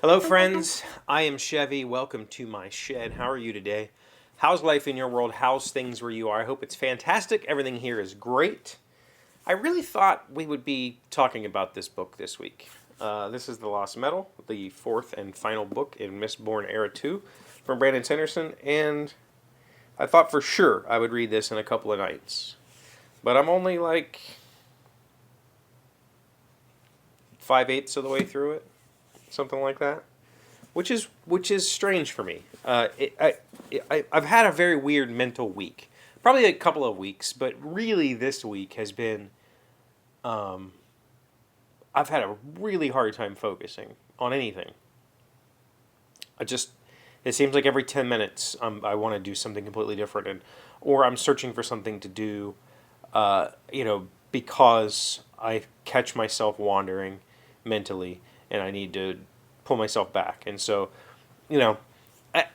Hello, friends. I am Chevee. Welcome to my shed. How are you today? How's life in your world? How's things where you are? I hope it's fantastic. Everything here is great. I really thought we would be talking about this book this week. This is The Lost Metal, the fourth and final book in Mistborn Era 2 from Brandon Sanderson, and I thought for sure I would read this in a couple of nights. But I'm only like 5/8 of the way through it, something like that, which is strange for me. I've had a very weird mental week, probably a couple of weeks, but really this week has been. I've had a really hard time focusing on anything. It seems like every 10 minutes I want to do something completely different, or I'm searching for something to do, because I catch myself wandering mentally, and I need to pull myself back. And so, I, I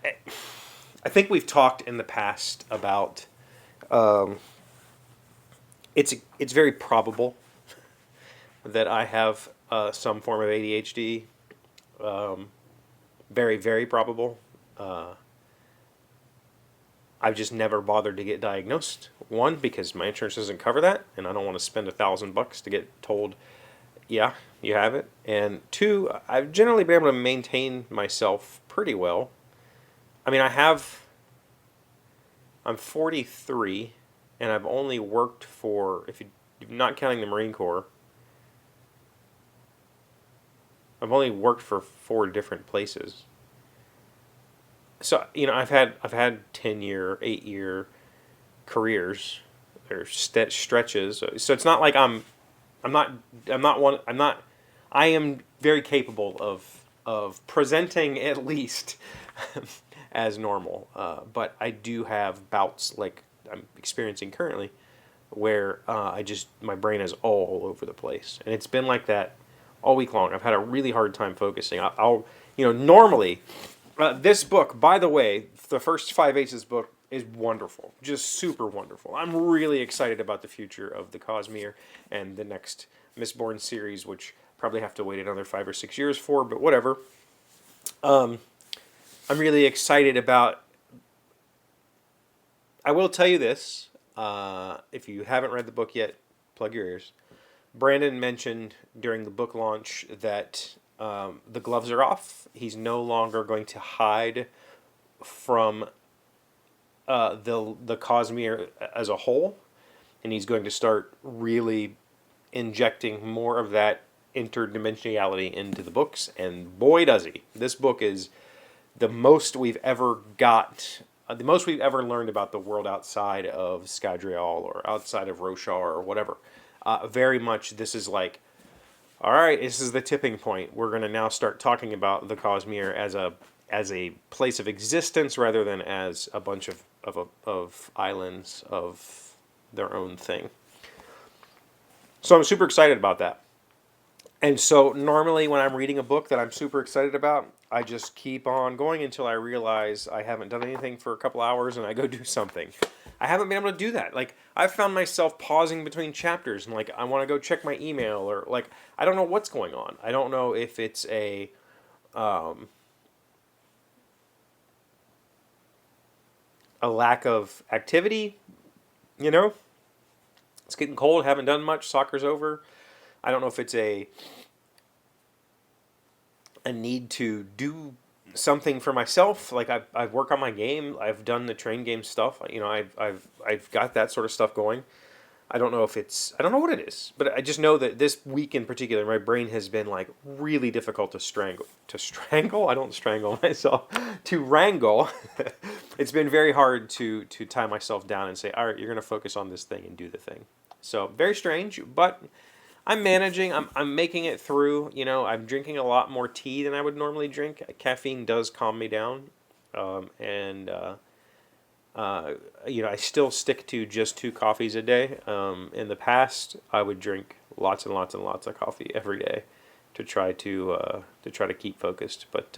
I think we've talked in the past about it's very probable that I have some form of ADHD. Very, very probable. I've just never bothered to get diagnosed. One, because my insurance doesn't cover that, and I don't want to spend $1,000 to get told, yeah, you have it. And two, I've generally been able to maintain myself pretty well. I mean, I'm 43, and I've only worked for, if you're not counting the Marine Corps, I've only worked for 4 different places. So, I've had 10-year, 8-year careers or stretches. So it's not like I am very capable of presenting at least as normal. But I do have bouts like I'm experiencing currently where my brain is all over the place. And it's been like that all week long. I've had a really hard time focusing. Normally, this book, by the way, the first 5/8 of this book is wonderful, just super wonderful. I'm really excited about the future of the Cosmere and the next Mistborn series, which probably have to wait another 5 or 6 years for, but whatever. I'm really excited about. I will tell you this: if you haven't read the book yet, plug your ears. Brandon mentioned during the book launch that the gloves are off. He's no longer going to hide from the Cosmere as a whole, and he's going to start really injecting more of that interdimensionality into the books. And boy, does he! This book is the most we've ever got. The most we've ever learned about the world outside of Skydrial or outside of Roshar or whatever. Very much, this is like, all right, this is the tipping point. We're going to now start talking about the Cosmere as a place of existence rather than as a bunch of islands of their own thing. So I'm super excited about that. And so normally when I'm reading a book that I'm super excited about, I just keep on going until I realize I haven't done anything for a couple hours and I go do something. I haven't been able to do that. Like, I've found myself pausing between chapters and, like, I want to go check my email or, like, I don't know what's going on. I don't know if it's a lack of activity, It's getting cold, haven't done much, soccer's over. I don't know if it's a need to do something for myself. Like I've worked on my game. I've done the train game stuff. I've got that sort of stuff going. I don't know what it is, but I just know that this week in particular, my brain has been like really difficult to strangle. To strangle? I don't strangle myself. To wrangle. It's been very hard to tie myself down and say, all right, you're going to focus on this thing and do the thing. So very strange, but I'm managing. I'm making it through. I'm drinking a lot more tea than I would normally drink. Caffeine does calm me down, I still stick to just 2 coffees a day. In the past, I would drink lots and lots and lots of coffee every day to try to keep focused. But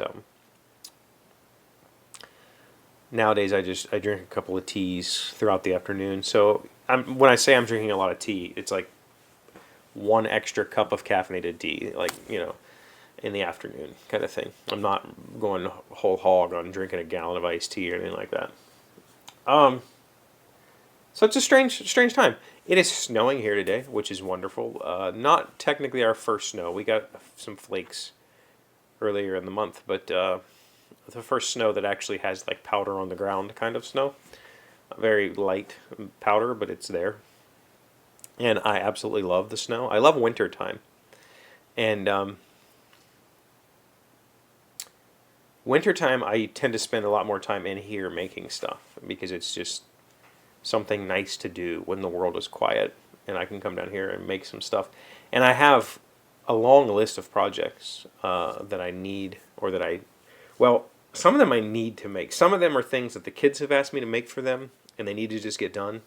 nowadays, I drink a couple of teas throughout the afternoon. So when I say I'm drinking a lot of tea, it's like 1 extra cup of caffeinated tea. Like in the afternoon kind of thing. I'm not going whole hog on drinking a gallon of iced tea or anything like that. So it's a strange time. It is snowing here today, which is wonderful. Not technically our first snow. We got some flakes earlier in the month, but the first snow that actually has like powder on the ground kind of snow. Very light powder, but it's there. And I absolutely love the snow. I love winter time. And wintertime, I tend to spend a lot more time in here making stuff because it's just something nice to do when the world is quiet and I can come down here and make some stuff. And I have a long list of projects that I need or that well, some of them I need to make. Some of them are things that the kids have asked me to make for them and they need to just get done.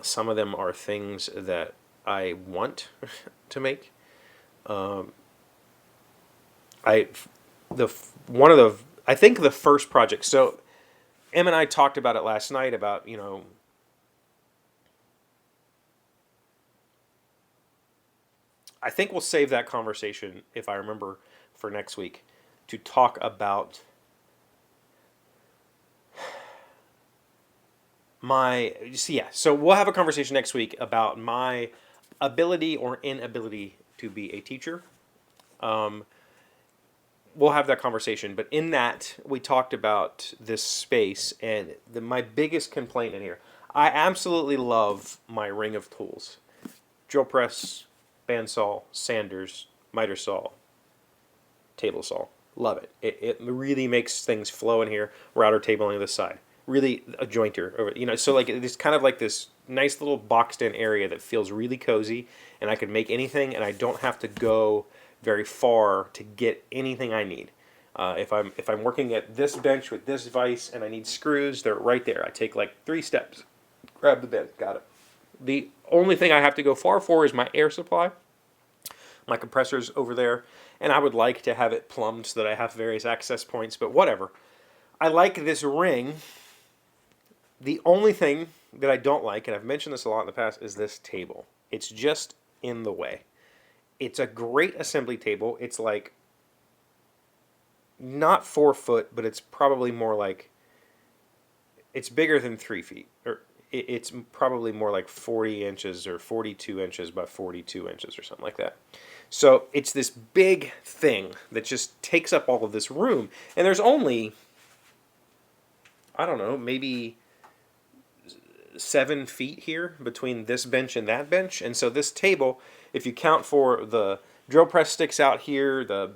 Some of them are things that I want to make. I think the first project. So Em and I talked about it last night about, I think we'll save that conversation, if I remember, for next week to talk about so we'll have a conversation next week about my ability or inability to be a teacher. We'll have that conversation, but in that we talked about this space and my biggest complaint in here. I absolutely love my ring of tools: drill press, bandsaw, sanders, miter saw, table saw. Love it. It really makes things flow in here. Router table on the other side. Really a jointer, so like it's kind of like this nice little boxed in area that feels really cozy, and I can make anything, and I don't have to go very far to get anything I need. If I'm working at this bench with this vise and I need screws, they're right there. I take like 3 steps, grab the bit, got it. The only thing I have to go far for is my air supply. My compressor's over there, and I would like to have it plumbed so that I have various access points, but whatever. I like this ring. The only thing that I don't like, and I've mentioned this a lot in the past, is this table. It's just in the way. It's a great assembly table. It's like not 4 foot, but it's probably more like, it's bigger than 3 feet. Or it's probably more like 40 inches or 42 inches by 42 inches or something like that. So it's this big thing that just takes up all of this room. And there's only, I don't know, maybe 7 feet here between this bench and that bench. And so this table, if you count for the drill press sticks out here, the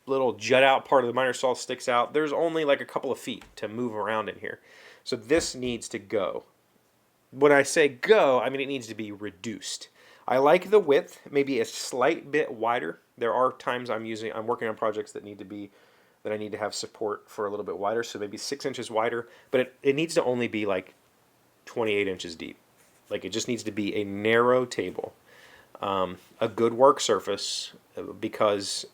little jut out part of the miter saw sticks out, there's only like a couple of feet to move around in here. So this needs to go. When I say go, I mean it needs to be reduced. I like the width, maybe a slight bit wider. There are times I'm working on projects that I need to have support for a little bit wider, so maybe 6 inches wider, but it needs to only be like 28 inches deep. Like it just needs to be a narrow table, a good work surface, because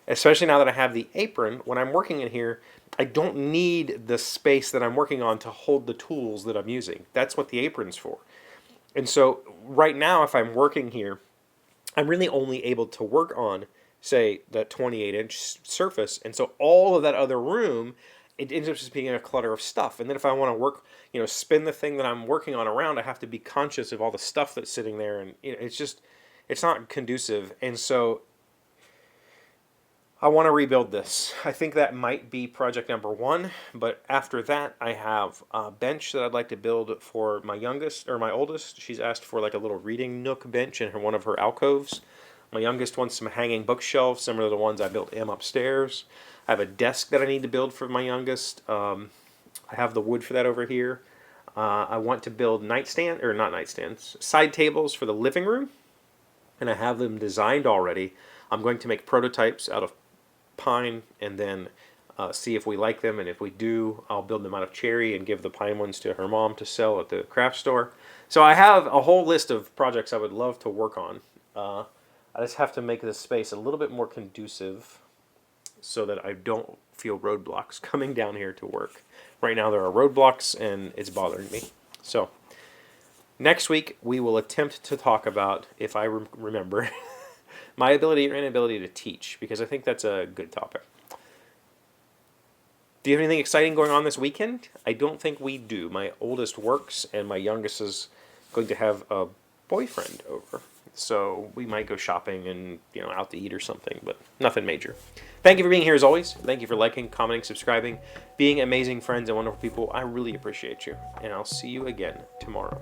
especially now that I have the apron, when I'm working in here, I don't need the space that I'm working on to hold the tools that I'm using. That's what the apron's for. And so right now, if I'm working here, I'm really only able to work on, say, that 28-inch surface. And so all of that other room, it ends up just being a clutter of stuff. And then if I want to work, spin the thing that I'm working on around, I have to be conscious of all the stuff that's sitting there. And it's not conducive. And so I want to rebuild this. I think that might be project number 1. But after that, I have a bench that I'd like to build for my oldest. She's asked for like a little reading nook bench in one of her alcoves. My youngest wants some hanging bookshelves, similar to the ones I built upstairs. I have a desk that I need to build for my youngest. I have the wood for that over here. I want to build side tables for the living room, and I have them designed already. I'm going to make prototypes out of pine and then see if we like them, and if we do, I'll build them out of cherry and give the pine ones to her mom to sell at the craft store. So I have a whole list of projects I would love to work on. I just have to make this space a little bit more conducive so that I don't feel roadblocks coming down here to work. Right now there are roadblocks and it's bothering me. So next week we will attempt to talk about, if I remember, my ability or inability to teach, because I think that's a good topic. Do you have anything exciting going on this weekend? I don't think we do. My oldest works, and my youngest is going to have a boyfriend over. So we might go shopping and, out to eat or something, but nothing major. Thank you for being here as always. Thank you for liking, commenting, subscribing, being amazing friends and wonderful people. I really appreciate you, and I'll see you again tomorrow.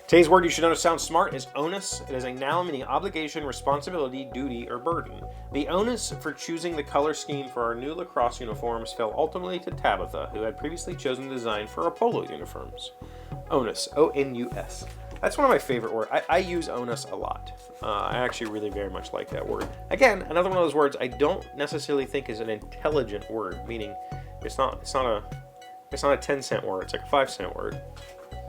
Today's word you should know to sound smart is onus. It is a noun meaning obligation, responsibility, duty, or burden. The onus for choosing the color scheme for our new lacrosse uniforms fell ultimately to Tabitha, who had previously chosen the design for our polo uniforms. Onus, O-N-U-S. That's one of my favorite words. I use onus a lot. I actually really very much like that word. Again, another one of those words I don't necessarily think is an intelligent word, meaning it's not a 10-cent word. It's like a 5-cent word.